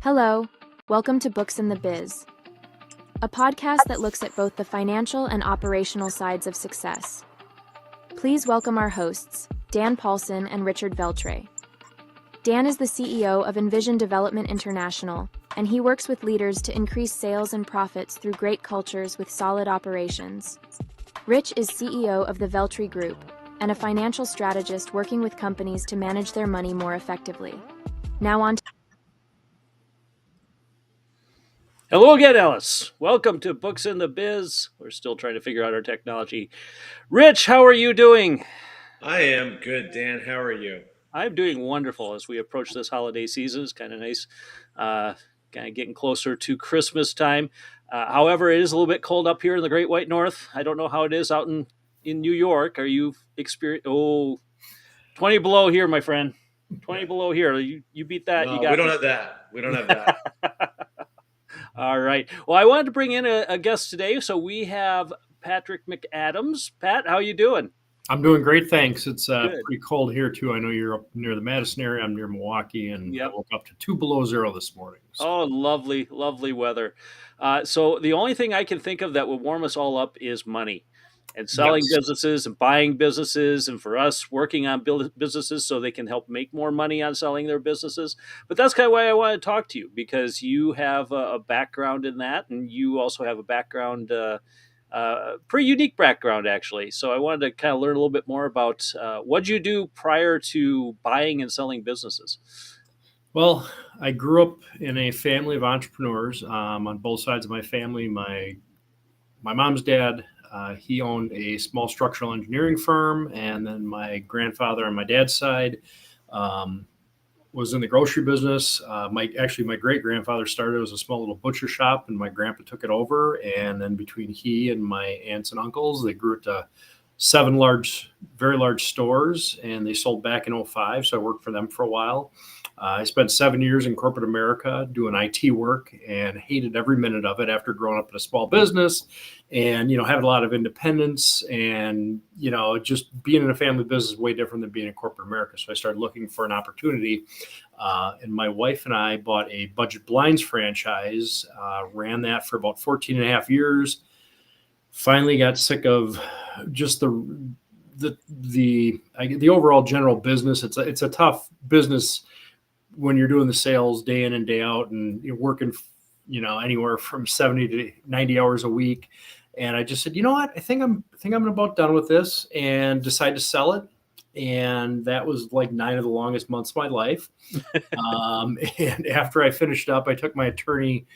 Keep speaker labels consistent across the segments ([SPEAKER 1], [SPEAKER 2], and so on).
[SPEAKER 1] Hello, welcome to Books in the Biz, a podcast that looks at both the financial and operational sides of success. Please welcome our hosts, Dan Paulson and Richard Veltre. Dan is the CEO of Envision Development International, and he works with leaders to increase sales and profits through great cultures with solid operations. Rich is CEO of the Veltre Group and a financial strategist working with companies to manage their money more effectively. Now on to
[SPEAKER 2] Hello again, Alice. Welcome to Books in the Biz. We're still trying to figure out our technology. Rich, how are you doing?
[SPEAKER 3] I am good, Dan. How are you?
[SPEAKER 2] I'm doing wonderful as we approach this holiday season. It's kind of nice, kind of getting closer to Christmas time. However, it is a little bit cold up here in the Great White North. I don't know how it is out in New York. Are you experiencing? 20 below here, my friend. 20 below here. You beat that.
[SPEAKER 3] No,
[SPEAKER 2] You
[SPEAKER 3] we
[SPEAKER 2] got
[SPEAKER 3] don't
[SPEAKER 2] me.
[SPEAKER 3] have that. We don't have that.
[SPEAKER 2] All right. Well, I wanted to bring in a guest today. So we have Patrick McAdams. Pat, how you doing?
[SPEAKER 4] I'm doing great, thanks. It's
[SPEAKER 2] Good.
[SPEAKER 4] pretty cold here, too. I know you're up near the Madison area. I'm near Milwaukee, and
[SPEAKER 2] Yep.
[SPEAKER 4] I woke up to 2 below zero this morning. So.
[SPEAKER 2] Oh, lovely, lovely weather. So the only thing I can think of that would warm us all up is money and selling
[SPEAKER 4] Yes.
[SPEAKER 2] businesses and buying businesses, and for us working on businesses so they can help make more money on selling their businesses. But that's kind of why I want to talk to you, because you have a background in that, and you also have a background, pretty unique background, actually. So I wanted to kind of learn a little bit more about what you do prior to buying and selling businesses.
[SPEAKER 4] Well, I grew up in a family of entrepreneurs on both sides of my family. My mom's dad, he owned a small structural engineering firm, and then my grandfather on my dad's side was in the grocery business. My great grandfather started as a small little butcher shop, and my grandpa took it over. And then between he and my aunts and uncles, they grew it to 7 very large stores, and they sold back in 2005. So I worked for them for a while. I spent 7 years in corporate America doing IT work and hated every minute of it after growing up in a small business and, having a lot of independence and, just being in a family business is way different than being in corporate America. So I started looking for an opportunity. And my wife and I bought a budget blinds franchise, ran that for about 14 and a half years. Finally got sick of just the overall general business. It's a tough business when you're doing the sales day in and day out, and you're working, anywhere from 70 to 90 hours a week. And I just said, you know what, I think I'm about done with this, and decided to sell it. And that was like 9 of the longest months of my life. And after I finished up, I took my attorney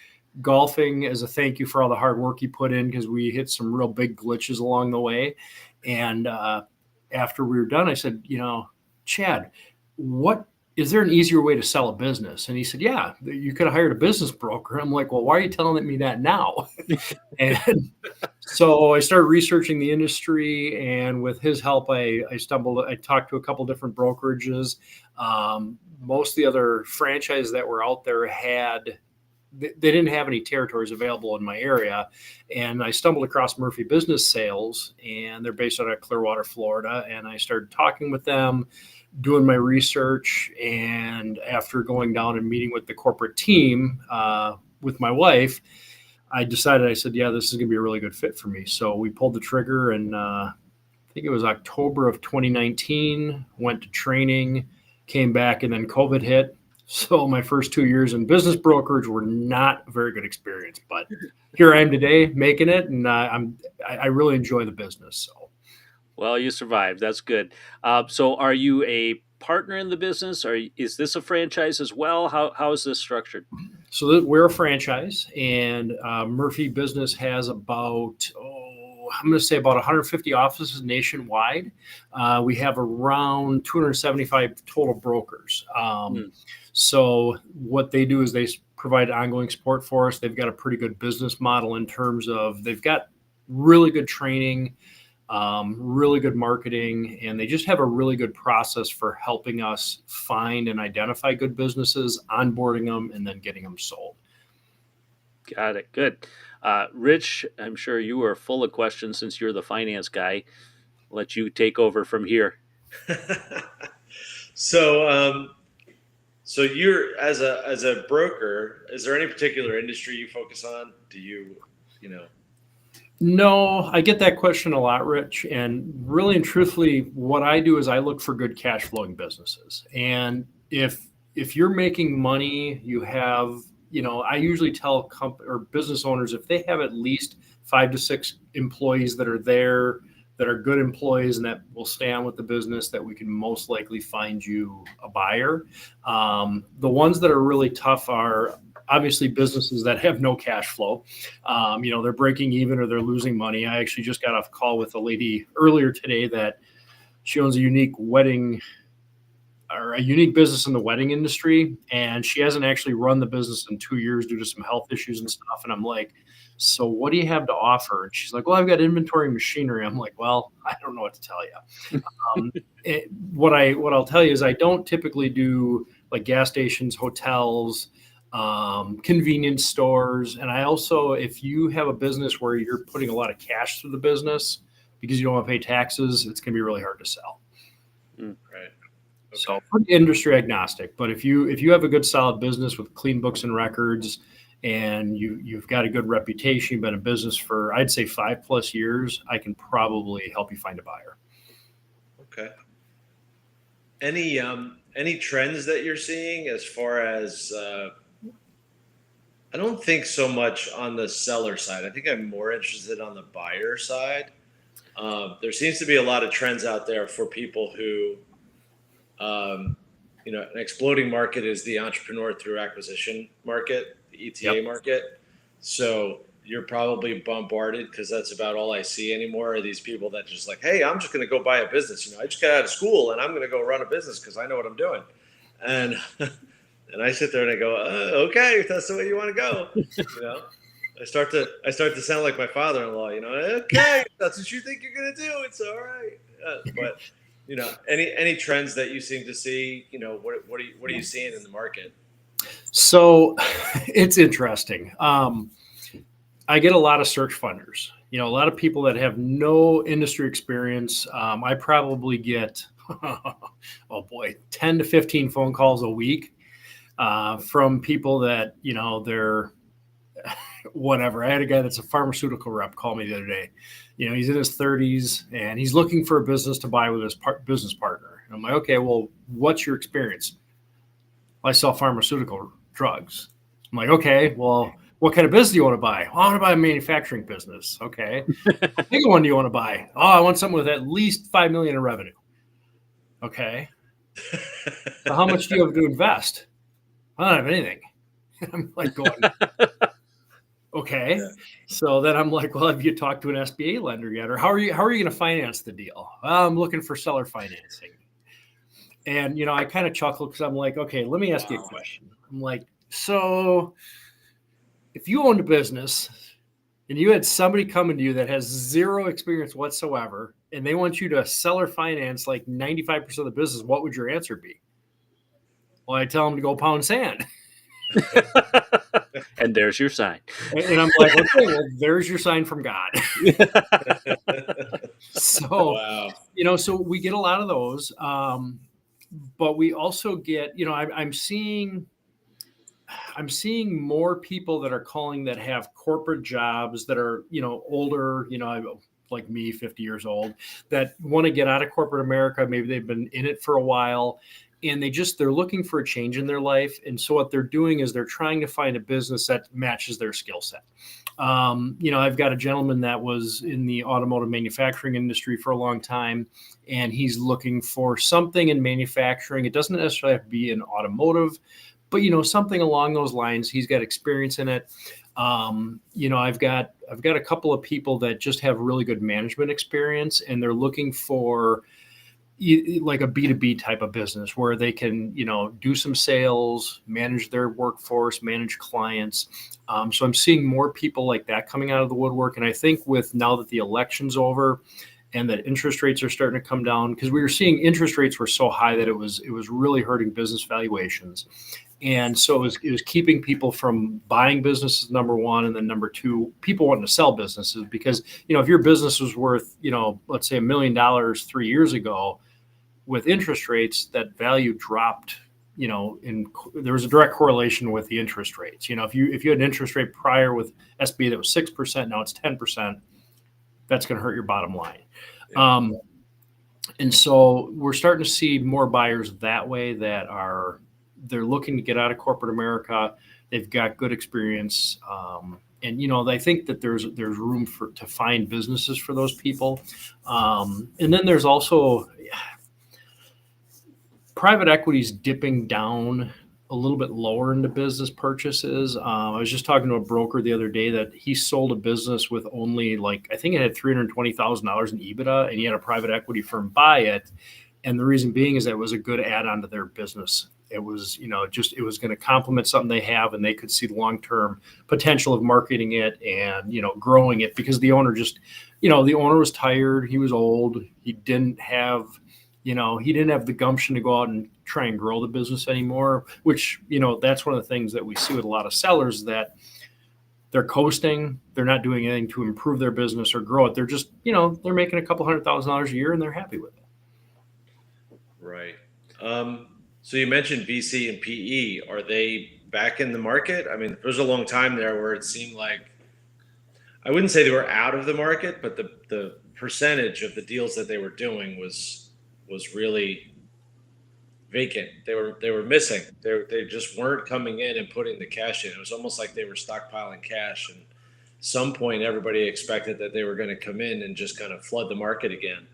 [SPEAKER 4] golfing as a thank you for all the hard work he put in, because we hit some real big glitches along the way. And after we were done, I said, Chad, is there an easier way to sell a business? And he said, yeah, you could have hired a business broker. I'm like, well, why are you telling me that now? And so I started researching the industry, and with his help, I talked to a couple different brokerages. Most of the other franchises that were out there they didn't have any territories available in my area. And I stumbled across Murphy Business Sales, and they're based out of Clearwater, Florida. And I started talking with them, doing my research. And after going down and meeting with the corporate team with my wife, I said, yeah, this is going to be a really good fit for me. So we pulled the trigger, and I think it was October of 2019, went to training, came back, and then COVID hit. So my first 2 years in business brokerage were not a very good experience, but here I am today making it, and I really enjoy the business. So.
[SPEAKER 2] Well, you survived. That's good. So are you a partner in the business, or is this a franchise as well? How is this structured?
[SPEAKER 4] So we're a franchise, and Murphy Business has about, I'm going to say about 150 offices nationwide. We have around 275 total brokers. So what they do is they provide ongoing support for us. They've got a pretty good business model in terms of they've got really good training, really good marketing, and they just have a really good process for helping us find and identify good businesses, onboarding them, and then getting them sold.
[SPEAKER 2] Got it. Good. Rich, I'm sure you are full of questions since you're the finance guy. I'll let you take over from here.
[SPEAKER 3] So So you're as a broker, is there any particular industry you focus on? Do you know?
[SPEAKER 4] No, I get that question a lot, Rich. And really and truthfully, what I do is I look for good cash flowing businesses. And if you're making money, you have, I usually tell or business owners if they have at least 5 to 6 employees that are there, that are good employees and that will stay on with the business, that we can most likely find you a buyer. The ones that are really tough are obviously businesses that have no cash flow. They're breaking even or they're losing money. I actually just got off a call with a lady earlier today that she owns a unique business in the wedding industry. And she hasn't actually run the business in 2 years due to some health issues and stuff. And I'm like, so what do you have to offer? And she's like, well, I've got inventory and machinery. I'm like, well, I don't know what to tell you. What I'll tell you is I don't typically do like gas stations, hotels, convenience stores. And I also, if you have a business where you're putting a lot of cash through the business because you don't want to pay taxes, it's going to be really hard to sell.
[SPEAKER 3] Right. Okay.
[SPEAKER 4] So industry agnostic, but if you have a good solid business with clean books and records and you've got a good reputation, you've been in business for, I'd say 5+ years, I can probably help you find a buyer.
[SPEAKER 3] Okay. Any trends that you're seeing as far as, I don't think so much on the seller side. I think I'm more interested on the buyer side. There seems to be a lot of trends out there for people who, an exploding market is the entrepreneur through acquisition market, the ETA market. So you're probably bombarded because that's about all I see anymore are these people that just like, hey, I'm just going to go buy a business. I just got out of school and I'm going to go run a business because I know what I'm doing. And and I sit there and I go, okay, if that's the way you want to go. I start to sound like my father-in-law. Okay, if that's what you think you're going to do, it's all right. But any trends that you seem to see? What are you seeing in the market?
[SPEAKER 4] So it's interesting. I get a lot of search funders, a lot of people that have no industry experience. I probably get, 10 to 15 phone calls a week from people that, they're whatever. I had a guy that's a pharmaceutical rep call me the other day. He's in his 30s and he's looking for a business to buy with his business partner. And I'm like, okay, well, what's your experience? I sell pharmaceutical drugs. I'm like, okay, well, what kind of business do you want to buy? Oh, I want to buy a manufacturing business. Okay. How big one do you want to buy? Oh, I want something with at least $5 million in revenue. Okay. So how much do you have to invest? I don't have anything. I'm like going, okay. Yeah. So then I'm like, well, have you talked to an SBA lender yet? Or how are you going to finance the deal? Well, I'm looking for seller financing. And, I kind of chuckle because I'm like, okay, let me ask you a question. I'm like, so if you owned a business and you had somebody coming to you that has zero experience whatsoever, and they want you to seller finance like 95% of the business, what would your answer be? Well, I tell them to go pound sand.
[SPEAKER 2] And there's your sign.
[SPEAKER 4] And I'm like, okay, well, there's your sign from God. So, wow. So we get a lot of those. But we also get, I'm seeing more people that are calling that have corporate jobs that are, older, like me, 50 years old, that want to get out of corporate America. Maybe they've been in it for a while and they're looking for a change in their life. And so what they're doing is they're trying to find a business that matches their skill set. I've got a gentleman that was in the automotive manufacturing industry for a long time, and he's looking for something in manufacturing. It doesn't necessarily have to be in automotive, but something along those lines. He's got experience in it. I've got a couple of people that just have really good management experience, and they're looking for like a B2B type of business where they can, do some sales, manage their workforce, manage clients. So I'm seeing more people like that coming out of the woodwork. And I think with now that the election's over and that interest rates are starting to come down, because we were seeing interest rates were so high that it was really hurting business valuations. And so it was keeping people from buying businesses, number one, and then number two, people wanting to sell businesses because, if your business was worth, let's say $1 million 3 years ago, with interest rates, that value dropped, there was a direct correlation with the interest rates. If you had an interest rate prior with SB that was 6%, now it's 10%, that's going to hurt your bottom line.
[SPEAKER 3] Yeah.
[SPEAKER 4] And so we're starting to see more buyers that way they're looking to get out of corporate America. They've got good experience. And I think that there's room to find businesses for those people. And then there's also private equity's dipping down a little bit lower into business purchases. I was just talking to a broker the other day that he sold a business with only I think it had $320,000 in EBITDA, and he had a private equity firm buy it. And the reason being is that it was a good add-on to their business. It was, it was going to complement something they have, and they could see the long-term potential of marketing it and, growing it, because the owner the owner was tired. He was old. He didn't have the gumption to go out and try and grow the business anymore, which, that's one of the things that we see with a lot of sellers, that they're coasting. They're not doing anything to improve their business or grow it. They're just, they're making a couple $100,000 a year and they're happy with it.
[SPEAKER 3] Right. So you mentioned VC and PE. Are they back in the market? I mean, there was a long time there where it seemed like, I wouldn't say they were out of the market, but the percentage of the deals that they were doing was really vacant. They were missing. They just weren't coming in and putting the cash in. It was almost like they were stockpiling cash. And at some point, everybody expected that they were going to come in and just kind of flood the market again.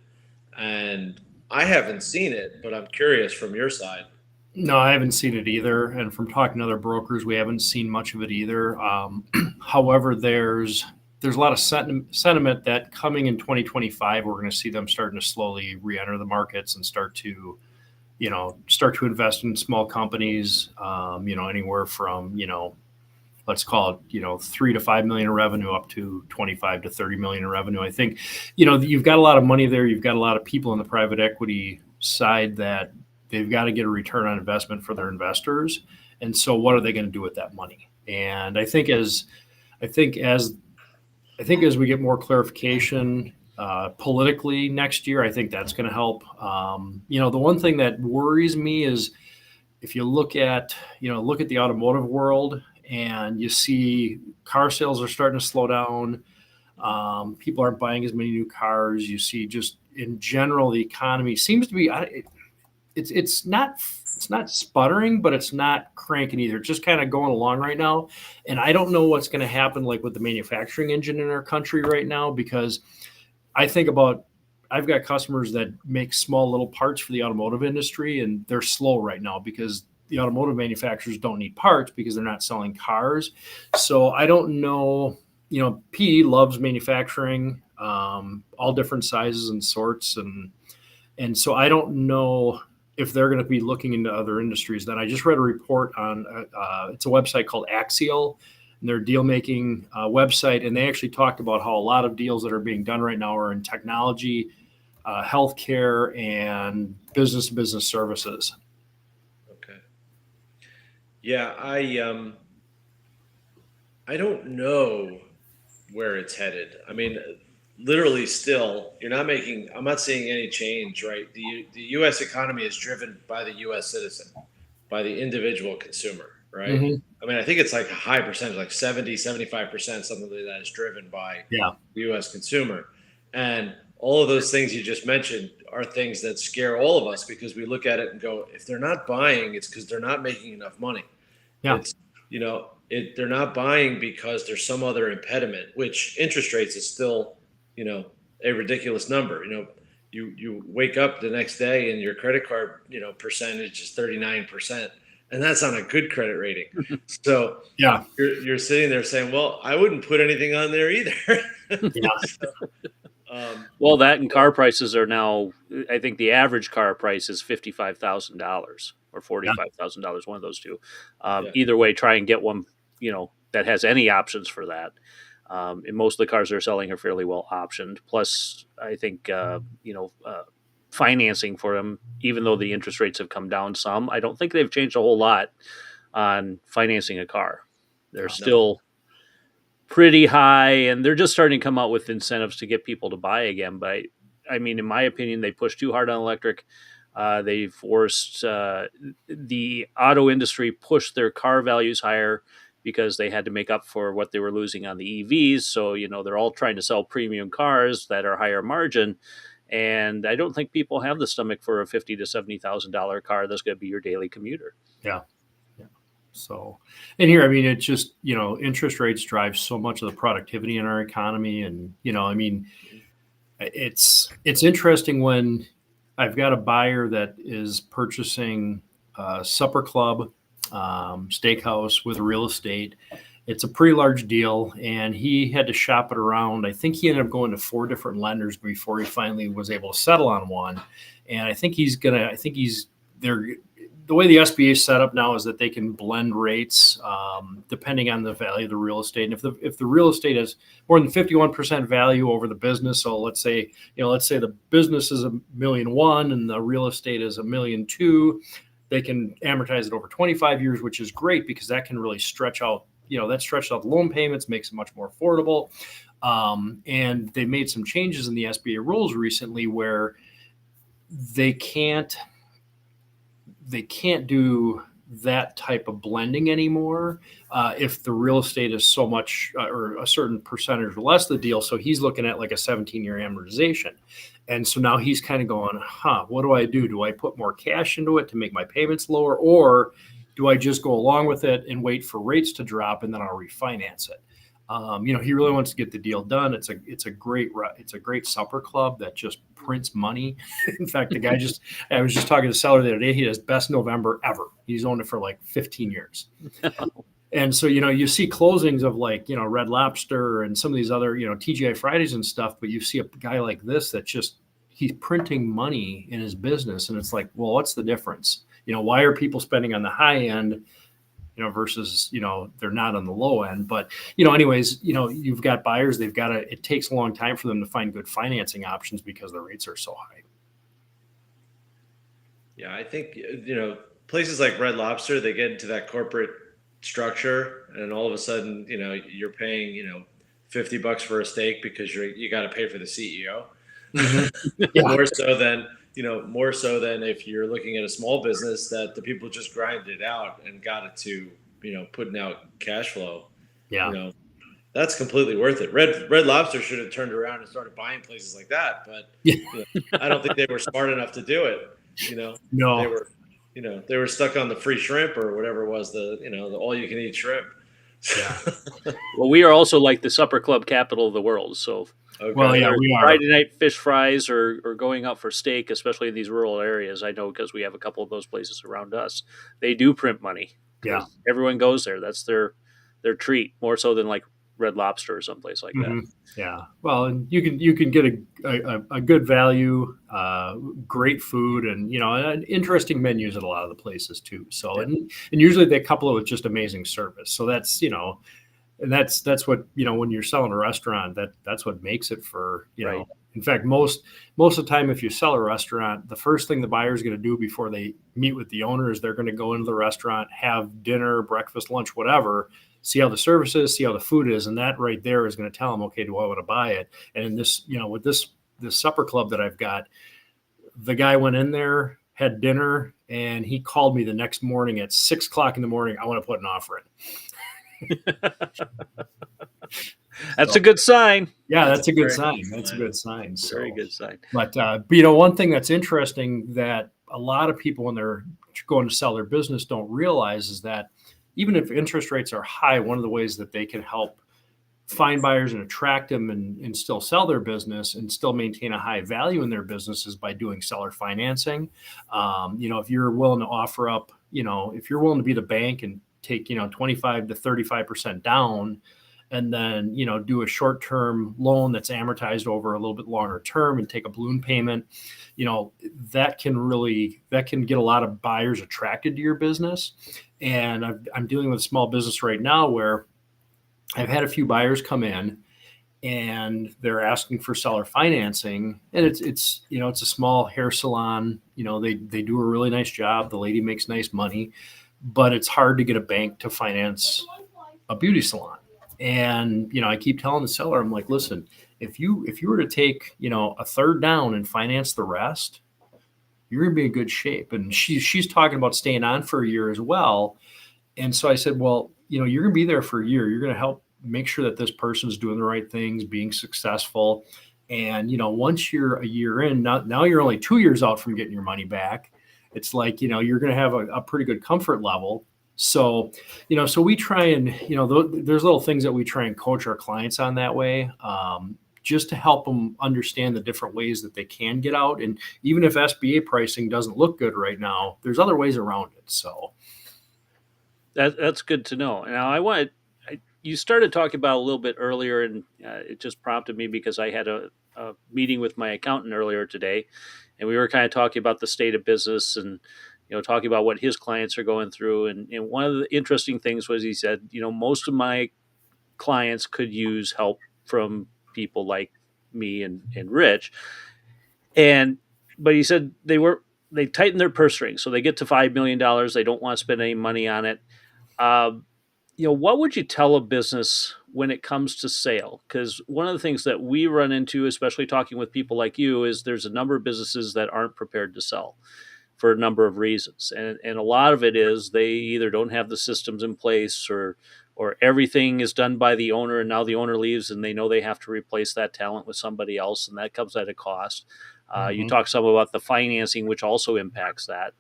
[SPEAKER 3] And I haven't seen it, but I'm curious from your side.
[SPEAKER 4] No, I haven't seen it either. And from talking to other brokers, we haven't seen much of it either. However, there's a lot of sentiment that coming in 2025, we're going to see them starting to slowly re-enter the markets and start to invest in small companies, anywhere from, let's call it, 3 to 5 million in revenue up to 25 to 30 million in revenue. I think, you've got a lot of money there. You've got a lot of people in the private equity side that they've got to get a return on investment for their investors. And so what are they going to do with that money? And I think as we get more clarification politically next year, I think that's going to help. The one thing that worries me is if you look at the automotive world and you see car sales are starting to slow down. People aren't buying as many new cars. You see, just in general, the economy seems to be. It's not sputtering, but it's not cranking either. It's just kind of going along right now. And I don't know what's going to happen with the manufacturing engine in our country right now, because I think I've got customers that make small little parts for the automotive industry, and they're slow right now because the automotive manufacturers don't need parts because they're not selling cars. So I don't know, PE loves manufacturing, all different sizes and sorts. And so I don't know if they're going to be looking into other industries. Then I just read a report on, it's a website called Axial, and their deal making website. And they actually talked about how a lot of deals that are being done right now are in technology, healthcare, and business services.
[SPEAKER 3] Okay. Yeah. I don't know where it's headed. I mean, literally still, I'm not seeing any change, right? The U.S. economy is driven by the U.S. citizen, by the individual consumer, right?
[SPEAKER 4] Mm-hmm.
[SPEAKER 3] I mean, I think it's like a high percentage, like 70, 75%, something like that is driven by the U.S. consumer. And all of those things you just mentioned are things that scare all of us, because we look at it and go, if they're not buying, it's because they're not making enough money.
[SPEAKER 4] Yeah.
[SPEAKER 3] It's, they're not buying because there's some other impediment, which interest rates is still, a ridiculous number. You wake up the next day and your credit card, percentage is 39%, and that's on a good credit rating. So
[SPEAKER 4] yeah,
[SPEAKER 3] you're sitting there saying, well, I wouldn't put anything on there either.
[SPEAKER 2] Well, that and car prices are now, I think the average car price is $55,000 or $45,000, one of those two. Either way, try and get one, that has any options for that. And most of the cars they're selling are fairly well optioned. Plus, I think, financing for them, even though the interest rates have come down some, I don't think they've changed a whole lot on financing a car. They're still pretty high, and they're just starting to come out with incentives to get people to buy again. But I mean, in my opinion, they push too hard on electric. They forced the auto industry pushed their car values higher because they had to make up for what they were losing on the EVs. So, they're all trying to sell premium cars that are higher margin. And I don't think people have the stomach for a $50,000 to $70,000 car that's going to be your daily commuter.
[SPEAKER 4] Yeah. So, and here, I mean, it's just, interest rates drive so much of the productivity in our economy. And, I mean, it's interesting when I've got a buyer that is purchasing a supper club, steakhouse with real estate. It's a pretty large deal, and he had to shop it around. I think he ended up going to 4 different lenders before he finally was able to settle on one. And I think the way the SBA is set up now is that they can blend rates depending on the value of the real estate. And if the real estate has more than 51% value over the business, so let's say the business is $1.1 million and the real estate is $1.2 million, they can amortize it over 25 years, which is great because that can really stretch out. That stretched out the loan payments, makes it much more affordable. And they made some changes in the SBA rules recently where they can't do that type of blending anymore if the real estate is so much or a certain percentage or less of the deal. So he's looking at like a 17-year amortization. And so now he's kind of going, what do I do? Do I put more cash into it to make my payments lower? Or do I just go along with it and wait for rates to drop and then I'll refinance it? He really wants to get the deal done. It's a great supper club that just prints money. In fact, I was just talking to the seller the other day. He has best November ever. He's owned it for like 15 years. And so, you see closings of like, Red Lobster and some of these other, TGI Fridays and stuff, but you see a guy like this that he's printing money in his business. And it's like, well, what's the difference? Why are people spending on the high end, versus, they're not on the low end. But, anyways, you've got buyers, it takes a long time for them to find good financing options because the rates are so high.
[SPEAKER 3] Yeah, I think, places like Red Lobster, they get into that corporate structure and all of a sudden, you're paying, $50 for a steak because you got to pay for the CEO. Mm-hmm. Yeah. More so than if you're looking at a small business that the people just grinded it out and got it to, putting out cash flow.
[SPEAKER 4] Yeah.
[SPEAKER 3] That's completely worth it. Red Lobster should have turned around and started buying places like that, but I don't think they were smart enough to do it.
[SPEAKER 4] No.
[SPEAKER 3] They were stuck on the free shrimp or whatever it was, the all you can eat shrimp.
[SPEAKER 4] Yeah.
[SPEAKER 2] Well, we are also like the supper club capital of the world. So,
[SPEAKER 3] okay.
[SPEAKER 4] Well, yeah, we are.
[SPEAKER 2] Friday night fish fries or going out for steak, especially in these rural areas. I know because we have a couple of those places around us. They do print money.
[SPEAKER 4] Yeah.
[SPEAKER 2] Everyone goes there. That's their treat, more so than like Red Lobster or someplace like that.
[SPEAKER 4] Yeah. Well, and you can get a good value, great food, and interesting menus at a lot of the places too. So and usually they couple it with just amazing service. So that's and that's what when you're selling a restaurant, that's what makes it for
[SPEAKER 2] right.
[SPEAKER 4] In fact, most of the time, if you sell a restaurant, the first thing the buyer is going to do before they meet with the owner is they're going to go into the restaurant, have dinner, breakfast, lunch, whatever. See how the service is, see how the food is, and that right there is going to tell them, okay, do I want to buy it? And in this, with this supper club that I've got, the guy went in there, had dinner, and he called me the next morning at 6:00 in the morning. I want to put an offer in.
[SPEAKER 2] That's a good sign.
[SPEAKER 4] Yeah, that's a good sign. That's a good sign. So,
[SPEAKER 2] very good sign.
[SPEAKER 4] But one thing that's interesting that a lot of people when they're going to sell their business don't realize is that even if interest rates are high, one of the ways that they can help find buyers and attract them and still sell their business and still maintain a high value in their business is by doing seller financing. If you're willing to offer up, if you're willing to be the bank and take, 25 to 35% down and then, do a short-term loan that's amortized over a little bit longer term and take a balloon payment, that can get a lot of buyers attracted to your business. And I'm dealing with a small business right now where I've had a few buyers come in and they're asking for seller financing, and it's a small hair salon. They do a really nice job. The lady makes nice money, but it's hard to get a bank to finance a beauty salon. And, I keep telling the seller, I'm like, listen, if you were to take, a third down and finance the rest, you're going to be in good shape. And she's talking about staying on for a year as well. And so I said, well, you're going to be there for a year. You're going to help make sure that this person's doing the right things, being successful. And, once you're a year in, now you're only 2 years out from getting your money back. It's like, you're going to have a pretty good comfort level. So, so we try and, there's little things that we try and coach our clients on that way, just to help them understand the different ways that they can get out. And even if SBA pricing doesn't look good right now, there's other ways around it. So
[SPEAKER 2] that's good to know. Now you started talking about a little bit earlier, and it just prompted me because I had a meeting with my accountant earlier today, and we were kind of talking about the state of business and, talking about what his clients are going through. And one of the interesting things was he said, most of my clients could use help from people like me and Rich. But he said they tighten their purse strings. So they get to $5 million. They don't want to spend any money on it. What would you tell a business when it comes to sale? Because one of the things that we run into, especially talking with people like you, is there's a number of businesses that aren't prepared to sell for a number of reasons. And a lot of it is they either don't have the systems in place or everything is done by the owner, and now the owner leaves and they know they have to replace that talent with somebody else, and that comes at a cost. You talk some about the financing, which also impacts that.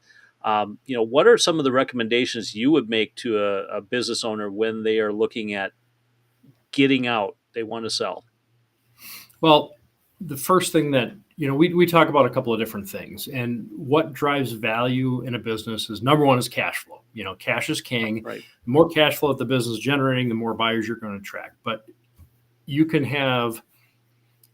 [SPEAKER 2] What are some of the recommendations you would make to a business owner when they are looking at getting out, they want to sell?
[SPEAKER 4] Well, the first thing that, we talk about a couple of different things, and what drives value in a business is number one is cash flow. Cash is king.
[SPEAKER 2] Right.
[SPEAKER 4] The more cash flow that the business is generating, the more buyers you're going to attract. But you can have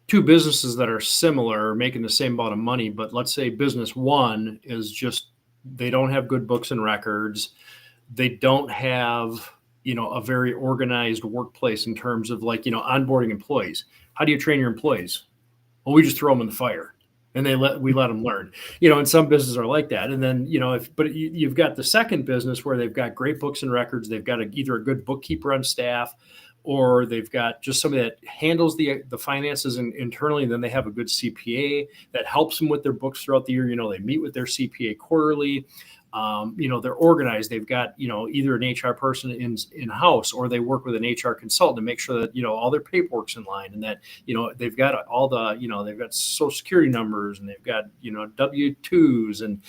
[SPEAKER 4] two businesses that are similar, making the same amount of money, but let's say business one is just, they don't have good books and records. They don't have, a very organized workplace in terms of onboarding employees. How do you train your employees? Well, we just throw them in the fire and we let them learn, and some businesses are like that. And then, you've got the second business where they've got great books and records. They've got either a good bookkeeper on staff, or they've got just somebody that handles the finances internally. And then they have a good CPA that helps them with their books throughout the year. They meet with their CPA quarterly. They're organized. They've got, either an HR person in-house, or they work with an HR consultant to make sure that, all their paperwork's in line, and that, they've got all the, they've got social security numbers, and they've got, W-2s and,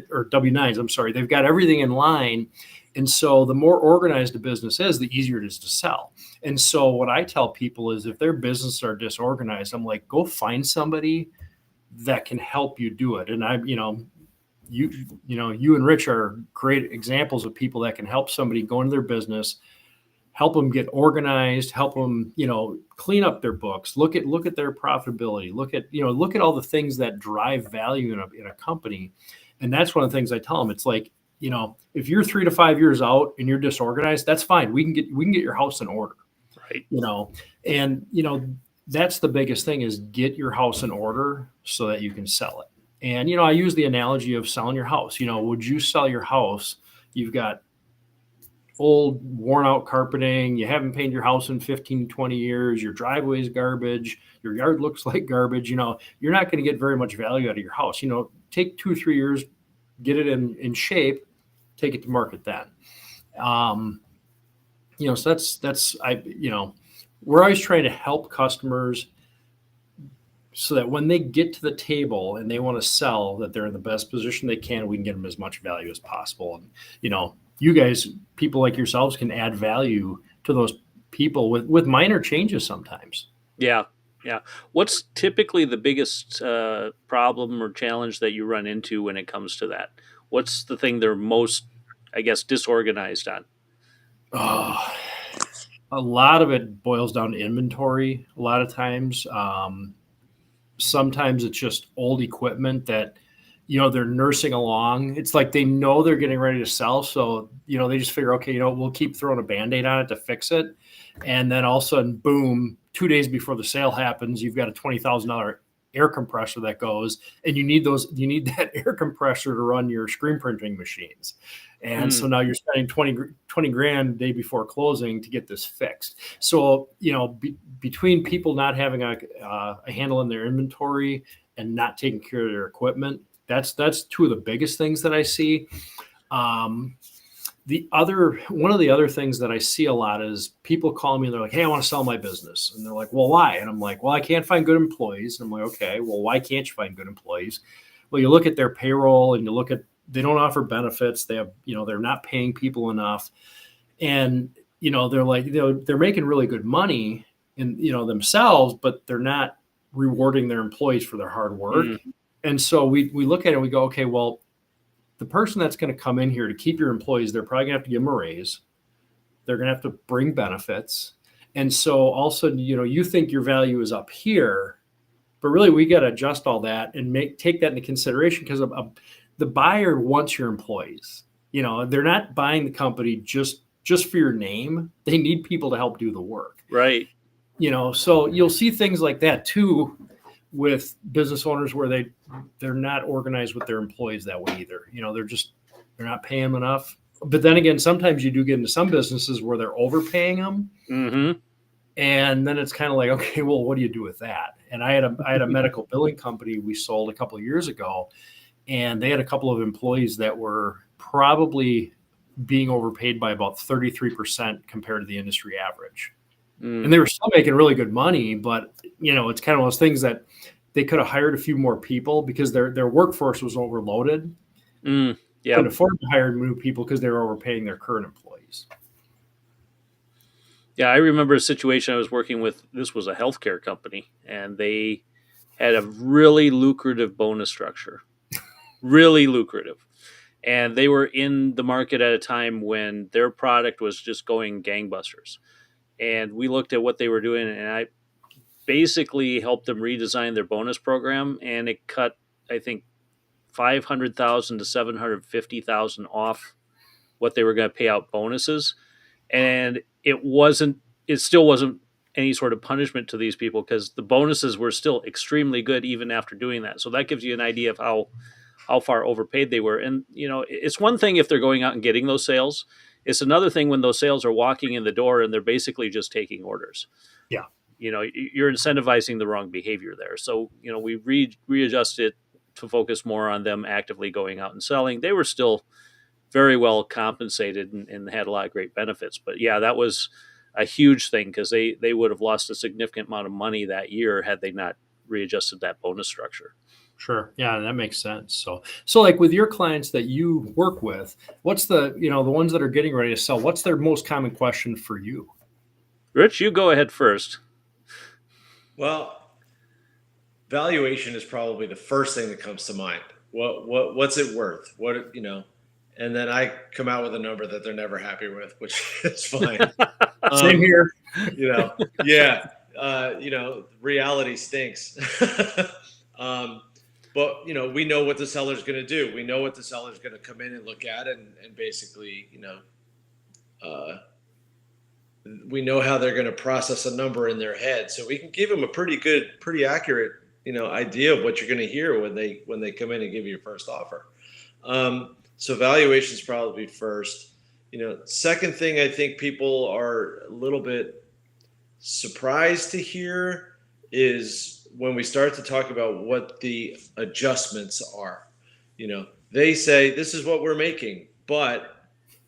[SPEAKER 4] or W-9s, I'm sorry. They've got everything in line. And so the more organized a business is, the easier it is to sell. And so what I tell people is, if their businesses are disorganized, I'm like, go find somebody that can help you do it. And you and Rich are great examples of people that can help somebody go into their business, help them get organized, help them, clean up their books, look at their profitability, look at all the things that drive value in a company. And that's one of the things I tell them. It's like, if you're 3 to 5 years out and you're disorganized, that's fine. We can get your house in order.
[SPEAKER 2] Right.
[SPEAKER 4] And that's the biggest thing, is get your house in order so that you can sell it. And, I use the analogy of selling your house. Would you sell your house? You've got old, worn out carpeting. You haven't painted your house in 15, 20 years. Your driveway is garbage. Your yard looks like garbage. You're not going to get very much value out of your house. Take 2 or 3 years, get it in shape, take it to market then. So we're always trying to help customers so that when they get to the table and they want to sell, that they're in the best position they can. We can get them as much value as possible. And, you guys, people like yourselves, can add value to those people with minor changes sometimes.
[SPEAKER 2] Yeah. Yeah. What's typically the biggest problem or challenge that you run into when it comes to that? What's the thing they're most, disorganized on?
[SPEAKER 4] Oh, a lot of it boils down to inventory. A lot of times, sometimes it's just old equipment that, they're nursing along. It's like they know they're getting ready to sell. So, they just figure, okay, we'll keep throwing a Band-Aid on it to fix it. And then all of a sudden, boom, 2 days before the sale happens, you've got a $20,000 air compressor that goes, and you need that air compressor to run your screen printing machines. And so now you're spending 20 grand the day before closing to get this fixed. So, between people not having a handle on their inventory and not taking care of their equipment, That's two of the biggest things that I see. One of the other things that I see a lot is people call me and they're like, hey, I want to sell my business. And they're like, well, why? And I'm like, well, I can't find good employees. And I'm like, okay, well, why can't you find good employees? Well, you look at their payroll and you look at, they don't offer benefits. They have, they're not paying people enough. And, they're like, they're making really good money in, themselves, but they're not rewarding their employees for their hard work. And so we look at it and we go, okay, well, the person that's going to come in here to keep your employees, they're probably going to have to give them a raise. They're going to have to bring benefits. And so all of a sudden, you think your value is up here, but really we got to adjust all that and take that into consideration, because the buyer wants your employees. They're not buying the company just for your name. They need people to help do the work.
[SPEAKER 2] Right.
[SPEAKER 4] So you'll see things like that too with business owners where they're not organized with their employees that way either. They're not paying them enough. But then again, sometimes you do get into some businesses where they're overpaying them.
[SPEAKER 2] Mm-hmm.
[SPEAKER 4] And then it's kind of like, okay, well, what do you do with that? And I had a medical billing company we sold a couple of years ago, and they had a couple of employees that were probably being overpaid by about 33% compared to the industry average. And they were still making really good money, but it's kind of those things that they could have hired a few more people because their workforce was overloaded. Couldn't afford to hire new people because they were overpaying their current employees.
[SPEAKER 2] Yeah, I remember a situation I was working with. This was a healthcare company, and they had a really lucrative bonus structure. Really lucrative. And they were in the market at a time when their product was just going gangbusters. And we looked at what they were doing, and I basically helped them redesign their bonus program, and it cut, I think, $500,000 to $750,000 off what they were going to pay out bonuses. And it still wasn't any sort of punishment to these people, because the bonuses were still extremely good even after doing that. So that gives you an idea of how far overpaid they were. And, it's one thing if they're going out and getting those sales. It's another thing when those sales are walking in the door and they're basically just taking orders.
[SPEAKER 4] Yeah.
[SPEAKER 2] You're incentivizing the wrong behavior there. So, we readjusted to focus more on them actively going out and selling. They were still very well compensated and had a lot of great benefits. But yeah, that was a huge thing, because they would have lost a significant amount of money that year had they not readjusted that bonus structure.
[SPEAKER 4] Sure. Yeah, that makes sense. So like with your clients that you work with, what's the ones that are getting ready to sell, what's their most common question for you?
[SPEAKER 2] Rich, you go ahead first.
[SPEAKER 3] Well, valuation is probably the first thing that comes to mind. What's it worth? And then I come out with a number that they're never happy with, which is fine.
[SPEAKER 4] Same here.
[SPEAKER 3] Reality stinks. But, we know what the seller's going to do. We know what the seller's going to come in and look at and basically, we know how they're going to process a number in their head. So we can give them a pretty accurate, idea of what you're going to hear when they come in and give you your first offer. So valuation is probably first. Second thing I think people are a little bit surprised to hear is when we start to talk about what the adjustments are. They say, this is what we're making, but,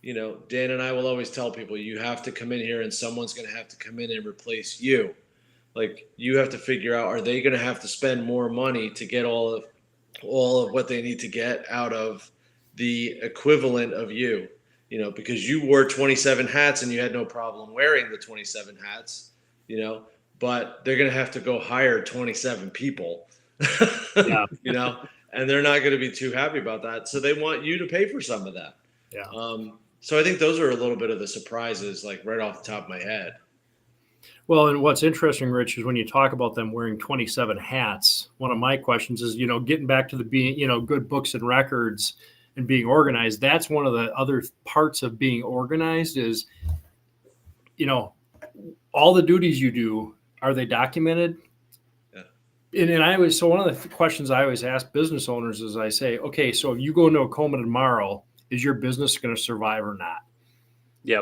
[SPEAKER 3] Dan and I will always tell people, you have to come in here and someone's going to have to come in and replace you. Like, you have to figure out, are they going to have to spend more money to get all of what they need to get out of the equivalent of you, because you wore 27 hats and you had no problem wearing the 27 hats, but they're going to have to go hire 27 people,
[SPEAKER 4] Yeah.
[SPEAKER 3] and they're not going to be too happy about that. So they want you to pay for some of that.
[SPEAKER 4] Yeah.
[SPEAKER 3] So I think those are a little bit of the surprises, like right off the top of my head.
[SPEAKER 4] Well, and what's interesting, Rich, is when you talk about them wearing 27 hats, one of my questions is, getting back to the being, good books and records and being organized. That's one of the other parts of being organized is, all the duties you do, are they documented? Yeah. And so one of the questions I always ask business owners is I say, okay, so if you go into a coma tomorrow, is your business going to survive or not?
[SPEAKER 2] Yeah.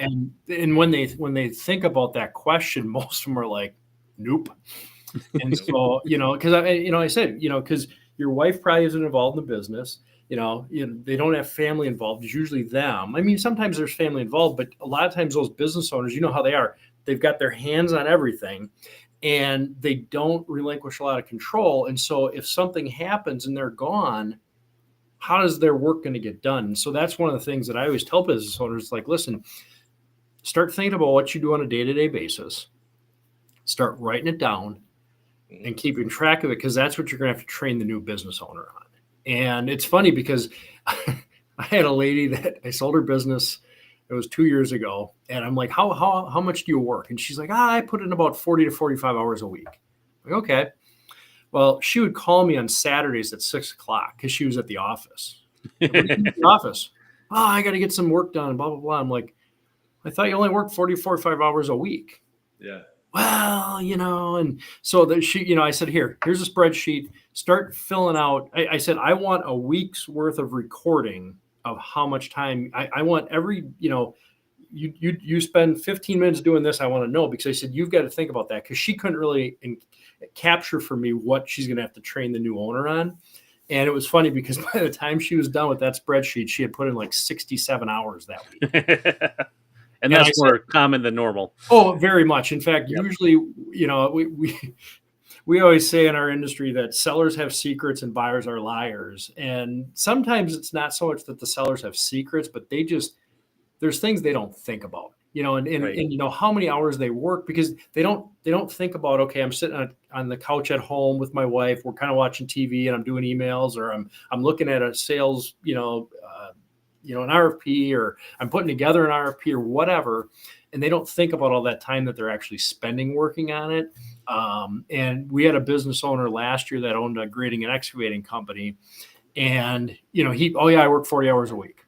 [SPEAKER 4] And when they think about that question, most of them are like, nope. And so, because I said, because your wife probably isn't involved in the business. They don't have family involved. It's usually them. I mean, sometimes there's family involved, but a lot of times those business owners, you know how they are. They've got their hands on everything and they don't relinquish a lot of control. And so if something happens and they're gone, how is their work going to get done? And so that's one of the things that I always tell business owners, like, listen, start thinking about what you do on a day-to-day basis. Start writing it down and keeping track of it, because that's what you're going to have to train the new business owner on. And it's funny because I had a lady that I sold her business. It was 2 years ago. And I'm like, how much do you work? And she's like, I put in about 40 to 45 hours a week. I'm like, okay. Well, she would call me on Saturdays at 6:00 because she was at the office. At the office. Oh, I got to get some work done, blah, blah, blah. I'm like, I thought you only worked 40, 45 hours a week.
[SPEAKER 3] Yeah.
[SPEAKER 4] Well, and so that she, I said, here's a spreadsheet, start filling out. I said, I want a week's worth of recording of how much time I want every, you spend 15 minutes doing this. I want to know, because I said, you've got to think about that. Cause she couldn't really capture for me what she's going to have to train the new owner on. And it was funny because by the time she was done with that spreadsheet, she had put in like 67 hours that week.
[SPEAKER 2] And that's more common than normal.
[SPEAKER 4] Oh, very much. In fact, usually, we always say in our industry that sellers have secrets and buyers are liars. And sometimes it's not so much that the sellers have secrets, but there's things they don't think about, and how many hours they work, because they don't think about, okay, I'm sitting on the couch at home with my wife. We're kind of watching TV and I'm doing emails, or I'm looking at a sales, an RFP, or I'm putting together an RFP or whatever. And they don't think about all that time that they're actually spending working on it. And we had a business owner last year that owned a grading and excavating company. And, I work 40 hours a week.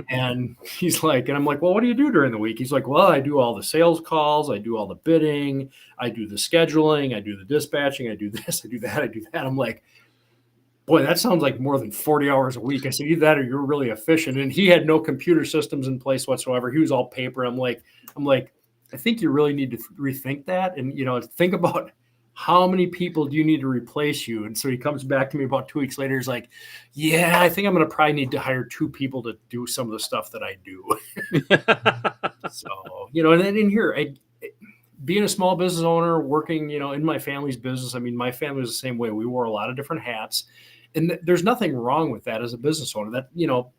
[SPEAKER 4] And he's like, and I'm like, well, what do you do during the week? He's like, well, I do all the sales calls. I do all the bidding. I do the scheduling. I do the dispatching. I do this. I do that. I do that. I'm like, boy, that sounds like more than 40 hours a week. I said, either that or you're really efficient. And he had no computer systems in place whatsoever. He was all paper. I'm like, I think you really need to rethink that. And, think about how many people do you need to replace you? And so he comes back to me about 2 weeks later. He's like, yeah, I think I'm going to probably need to hire 2 people to do some of the stuff that I do. So, and then in here, being a small business owner, working, in my family's business, I mean, my family was the same way. We wore a lot of different hats. And there's nothing wrong with that as a business owner. That,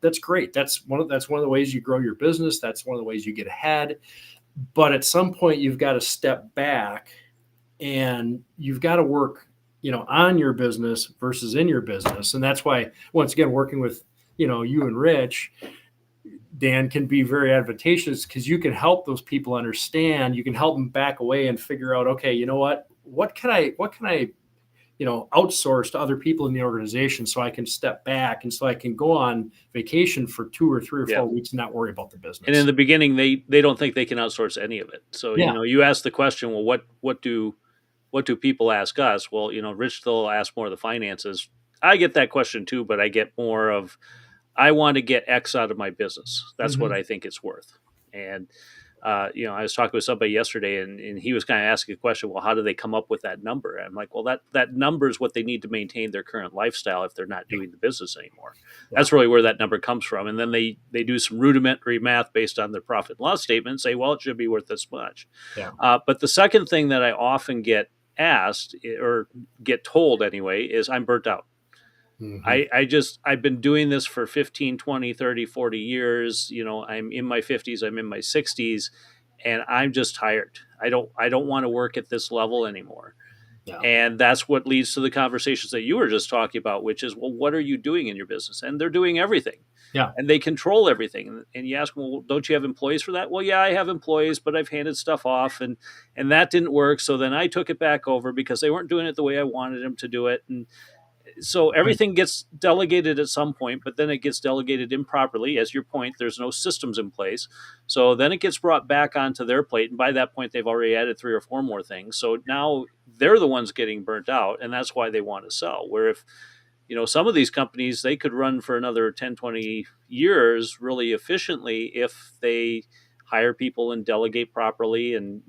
[SPEAKER 4] that's great. That's one of the ways you grow your business. That's one of the ways you get ahead. But at some point, you've got to step back and you've got to work, on your business versus in your business. And that's why, once again, working with, you and Rich, Dan, can be very advantageous, because you can help those people understand. You can help them back away and figure out, okay, what can I outsource to other people in the organization, so I can step back and so I can go on vacation for 2 or 3 or 4 weeks and not worry about the business.
[SPEAKER 2] And in the beginning, they don't think they can outsource any of it. So, you ask the question, well, what do people ask us? Well, Rich still asks more of the finances. I get that question too, but I get more of, I want to get X out of my business. That's what I think it's worth. And, I was talking with somebody yesterday and he was kind of asking a question, well, how do they come up with that number? I'm like, well, that number is what they need to maintain their current lifestyle if they're not doing the business anymore. Yeah. That's really where that number comes from. And then they do some rudimentary math based on their profit and loss statement and say, well, it should be worth this much. Yeah. But the second thing that I often get asked, or get told anyway, is I'm burnt out. I've been doing this for 15, 20, 30, 40 years. I'm in my 50s, I'm in my 60s, and I'm just tired. I don't want to work at this level anymore. Yeah. And that's what leads to the conversations that you were just talking about, which is, well, what are you doing in your business? And they're doing everything. Yeah. And they control everything. And you ask them, well, don't you have employees for that? Well, yeah, I have employees, but I've handed stuff off and that didn't work. So then I took it back over because they weren't doing it the way I wanted them to do it. And so everything gets delegated at some point, but then it gets delegated improperly. As your point, there's no systems in place. So then it gets brought back onto their plate. And by that point, they've already added 3 or 4 more things. So now they're the ones getting burnt out, and that's why they want to sell. Where if, some of these companies, they could run for another 10, 20 years really efficiently if they hire people and delegate properly and,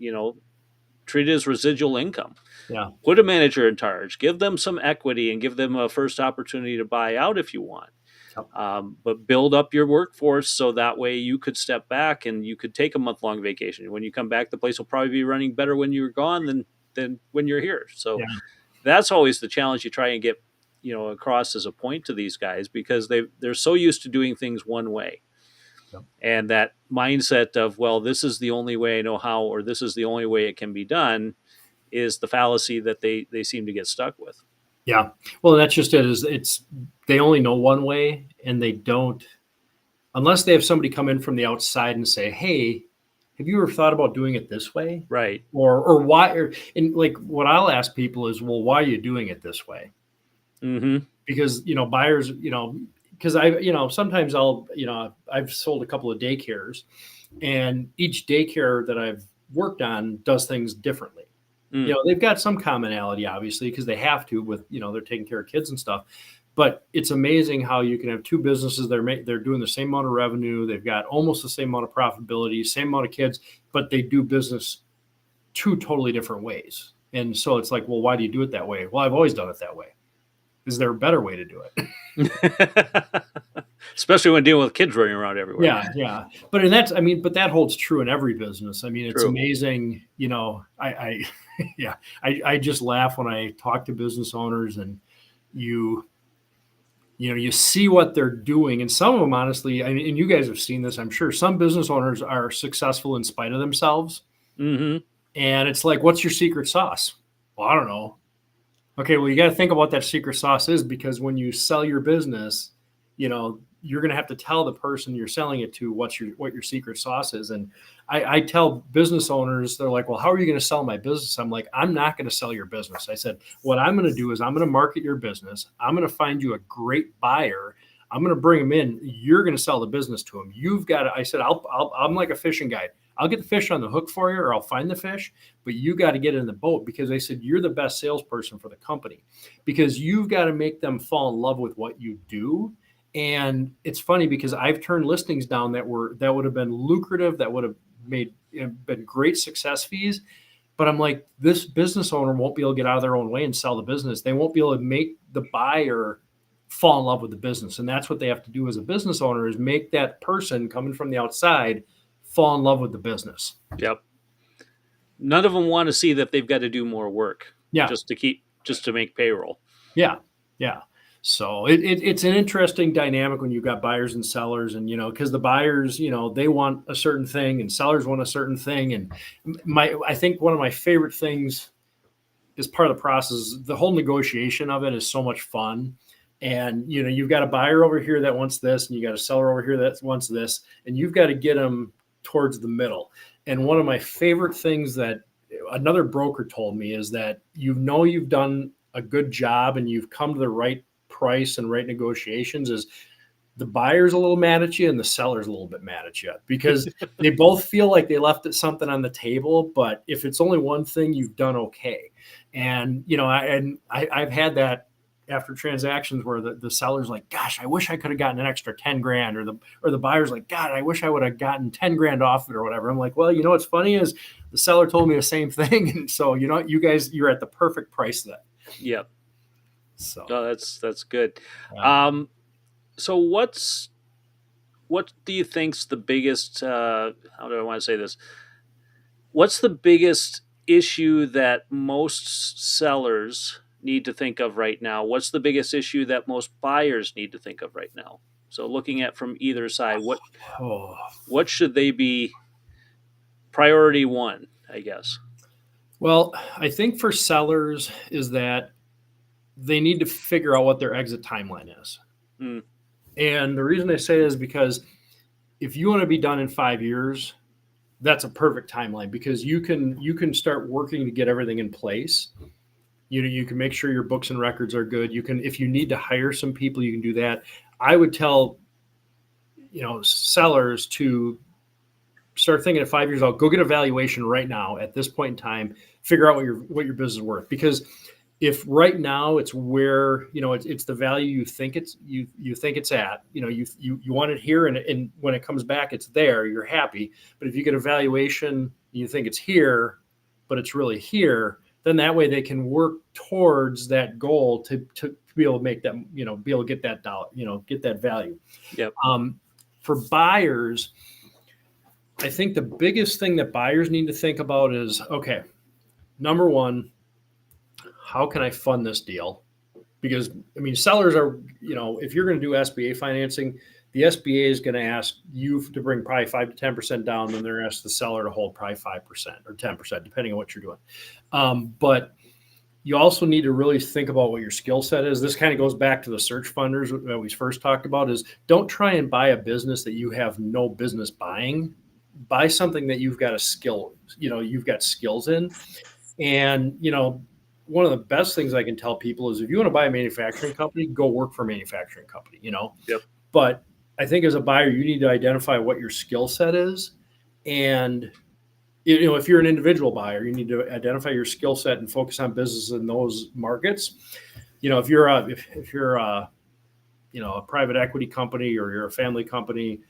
[SPEAKER 2] treat it as residual income.
[SPEAKER 4] Yeah.
[SPEAKER 2] Put a manager in charge, give them some equity, and give them a first opportunity to buy out if you want. But build up your workforce so that way you could step back and you could take a month-long vacation. When you come back, the place will probably be running better when you're gone than when you're here. So that's always the challenge you try and get, across as a point to these guys, because they're so used to doing things one way. And that mindset of, well, this is the only way I know how, or this is the only way it can be done, is the fallacy that they seem to get stuck with.
[SPEAKER 4] Yeah. Well, that's just it. They only know one way, and they don't, unless they have somebody come in from the outside and say, hey, have you ever thought about doing it this way?
[SPEAKER 2] Right.
[SPEAKER 4] Or why? And like what I'll ask people is, well, why are you doing it this way?
[SPEAKER 2] Mm-hmm.
[SPEAKER 4] Because, buyers, because sometimes I've sold a couple of daycares, and each daycare that I've worked on does things differently. They've got some commonality, obviously, because they have to with, they're taking care of kids and stuff. But it's amazing how you can have two businesses. They're doing the same amount of revenue. They've got almost the same amount of profitability, same amount of kids, but they do business two totally different ways. And so it's like, well, why do you do it that way? Well, I've always done it that way. Is there a better way to do it?
[SPEAKER 2] Especially when dealing with kids running around everywhere.
[SPEAKER 4] Yeah. But that holds true in every business. I mean, it's
[SPEAKER 2] True.
[SPEAKER 4] Amazing. I just laugh when I talk to business owners, and you see what they're doing. And some of them, honestly, and you guys have seen this, I'm sure, some business owners are successful in spite of themselves.
[SPEAKER 2] Mm-hmm.
[SPEAKER 4] And it's like, what's your secret sauce? Well, I don't know. Okay, well, you got to think about what that secret sauce is, because when you sell your business, you're going to have to tell the person you're selling it to what your secret sauce is. And I tell business owners, they're like, well, how are you going to sell my business? I'm like, I'm not going to sell your business. I said, what I'm going to do is I'm going to market your business. I'm going to find you a great buyer. I'm going to bring them in. You're going to sell the business to them. You've got to, I said, I'm like a fishing guide. I'll get the fish on the hook for you, or I'll find the fish, but you got to get in the boat, because they said, you're the best salesperson for the company, because you've got to make them fall in love with what you do. And it's funny, because I've turned listings down that would have been lucrative, that would have been great success fees. But I'm like, this business owner won't be able to get out of their own way and sell the business. They won't be able to make the buyer fall in love with the business. And that's what they have to do as a business owner, is make that person coming from the outside fall in love with the business.
[SPEAKER 2] Yep. None of them want to see that they've got to do more work.
[SPEAKER 4] Yeah.
[SPEAKER 2] Just to make payroll.
[SPEAKER 4] Yeah. So it's an interesting dynamic when you've got buyers and sellers, and, because the buyers, they want a certain thing and sellers want a certain thing. And I think one of my favorite things is part of the process. The whole negotiation of it is so much fun. And, you've got a buyer over here that wants this, and you got a seller over here that wants this, and you've got to get them towards the middle. And one of my favorite things that another broker told me is that, you've done a good job and you've come to the right price and right negotiations, is the buyer's a little mad at you and the seller's a little bit mad at you, because they both feel like they left something on the table. But if it's only one thing, you've done okay. And, I've had that after transactions where the seller's like, gosh, I wish I could have gotten an extra 10 grand, or the buyer's like, God, I wish I would have gotten 10 grand off it, or whatever. I'm like, well, what's funny is the seller told me the same thing. And so, you guys, you're at the perfect price then.
[SPEAKER 2] Yep.
[SPEAKER 4] So
[SPEAKER 2] that's good. So what do you think's the biggest, how do I want to say this? What's the biggest issue that most sellers need to think of right now? What's the biggest issue that most buyers need to think of right now? So looking at from either side, what should they be priority one, I guess?
[SPEAKER 4] Well, I think for sellers is that they need to figure out what their exit timeline is.
[SPEAKER 2] Mm.
[SPEAKER 4] And the reason I say is because if you want to be done in 5 years, that's a perfect timeline, because you can start working to get everything in place. You can make sure your books and records are good. You can, if you need to hire some people, you can do that. I would tell, sellers to start thinking at 5 years out, go get a valuation right now at this point in time, figure out what your business is worth. Because if right now it's where, it's the value you think it's at, you want it here, and when it comes back, it's there, you're happy. But if you get a valuation, you think it's here, but it's really here, then that way they can work towards that goal to be able to make that, be able to get that dollar, get that value.
[SPEAKER 2] Yep.
[SPEAKER 4] For buyers, I think the biggest thing that buyers need to think about is, okay, number one, how can I fund this deal? Because, sellers are, if you're going to do SBA financing, the SBA is going to ask you to bring probably 5 to 10% down, then they're going to ask the seller to hold probably 5% or 10%, depending on what you're doing. But you also need to really think about what your skill set is. This kind of goes back to the search funders that we first talked about, is don't try and buy a business that you have no business buying. Buy something that you've got a skill, you've got skills in. And, one of the best things I can tell people is if you want to buy a manufacturing company, go work for a manufacturing company,
[SPEAKER 2] Yep.
[SPEAKER 4] But I think as a buyer, you need to identify what your skill set is. And, if you're an individual buyer, you need to identify your skill set and focus on business in those markets. If you're a private equity company or you're a family company,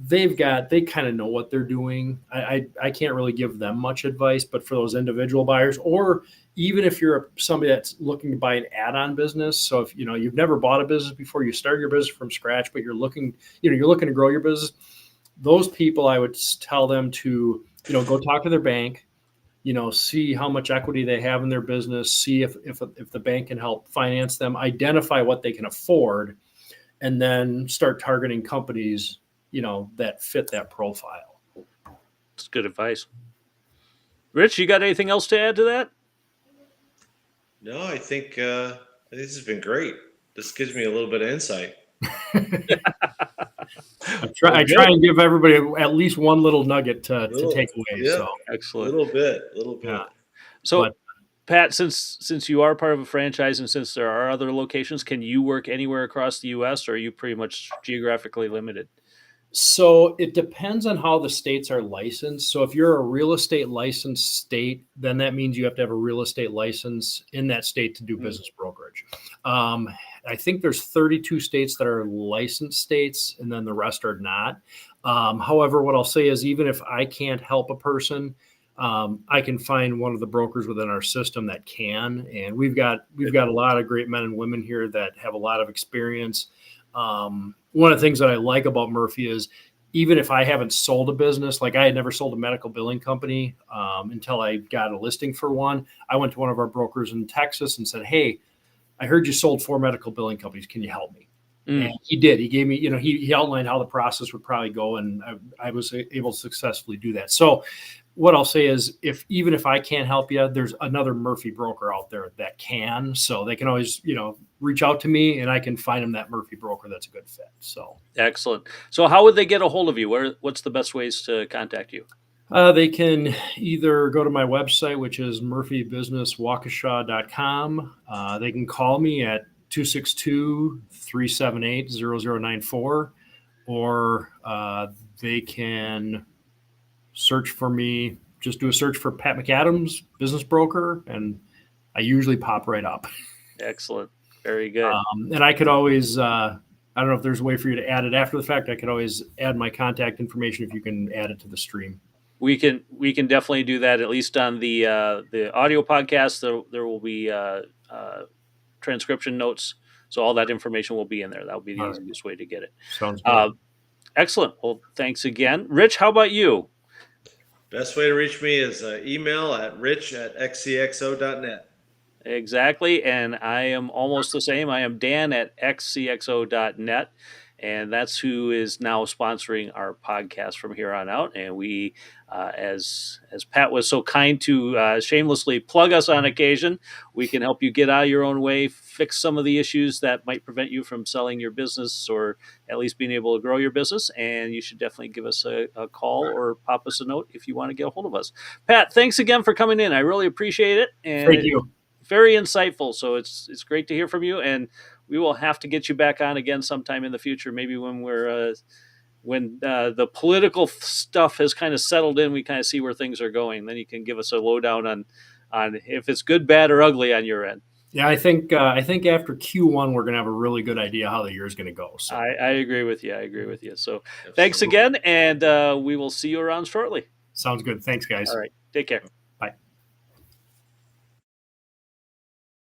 [SPEAKER 4] they kind of know what they're doing. I can't really give them much advice, but for those individual buyers, or even if you're somebody that's looking to buy an add-on business. So if, you've never bought a business before, you start your business from scratch, but you're looking to grow your business. Those people, I would tell them to, go talk to their bank, see how much equity they have in their business, see if the bank can help finance them, identify what they can afford, and then start targeting companies, that fit that profile.
[SPEAKER 2] That's good advice. Rich, you got anything else to add to that?
[SPEAKER 3] No, I think this has been great. This gives me a little bit of insight.
[SPEAKER 4] I try and give everybody at least one little nugget to take away.
[SPEAKER 3] Yeah,
[SPEAKER 4] so
[SPEAKER 2] excellent.
[SPEAKER 3] A little bit.
[SPEAKER 4] Yeah.
[SPEAKER 2] So, Pat, since you are part of a franchise and since there are other locations, can you work anywhere across the U.S. or are you pretty much geographically limited?
[SPEAKER 4] So it depends on how the states are licensed. So if you're a real estate licensed state, then that means you have to have a real estate license in that state to do business brokerage. I think there's 32 states that are licensed states, and then the rest are not. However, what I'll say is, even if I can't help a person, I can find one of the brokers within our system that can. And we've got a lot of great men and women here that have a lot of experience. One of the things that I like about Murphy is, even if I haven't sold a business, like I had never sold a medical billing company until I got a listing for one. I went to one of our brokers in Texas and said, "Hey, I heard you sold 4 medical billing companies. Can you help me?" And he did. He gave me, he outlined how the process would probably go, and I was able to successfully do that. So what I'll say is, even if I can't help you, there's another Murphy broker out there that can. So they can always, reach out to me, and I can find them that Murphy broker that's a good fit. So
[SPEAKER 2] excellent. So how would they get a hold of you? What's the best ways to contact you?
[SPEAKER 4] They can either go to my website, which is murphybusinesswaukesha.com. They can call me at 262-378-0094, or they can search for me. Just do a search for Pat McAdams, business broker, and I usually pop right up.
[SPEAKER 2] Excellent. Very good.
[SPEAKER 4] And I could always, I don't know if there's a way for you to add it after the fact. I could always add my contact information if you can add it to the stream.
[SPEAKER 2] We can definitely do that, at least on the audio podcast. There will be transcription notes, so all that information will be in there. That will be the easiest way to get it.
[SPEAKER 4] Sounds good.
[SPEAKER 2] Excellent. Well, thanks again. Rich, how about you?
[SPEAKER 3] Best way to reach me is email at rich@xcxo.net.
[SPEAKER 2] Exactly, and I am almost the same. I am Dan at xcxo.net, and that's who is now sponsoring our podcast from here on out. And we, as Pat was so kind to shamelessly plug us on occasion, we can help you get out of your own way, fix some of the issues that might prevent you from selling your business, or at least being able to grow your business. And you should definitely give us a call or pop us a note if you want to get a hold of us. Pat, thanks again for coming in. I really appreciate it. And
[SPEAKER 4] thank you.
[SPEAKER 2] Very insightful. So it's great to hear from you, and we will have to get you back on again sometime in the future. Maybe when we're when the political stuff has kind of settled in, we kind of see where things are going. Then you can give us a lowdown on if it's good, bad, or ugly on your end.
[SPEAKER 4] Yeah, I think after Q1 we're going to have a really good idea how the year is going to go. So
[SPEAKER 2] I agree with you. So Thanks again, and we will see you around shortly.
[SPEAKER 4] Sounds good. Thanks, guys.
[SPEAKER 2] All right. Take care.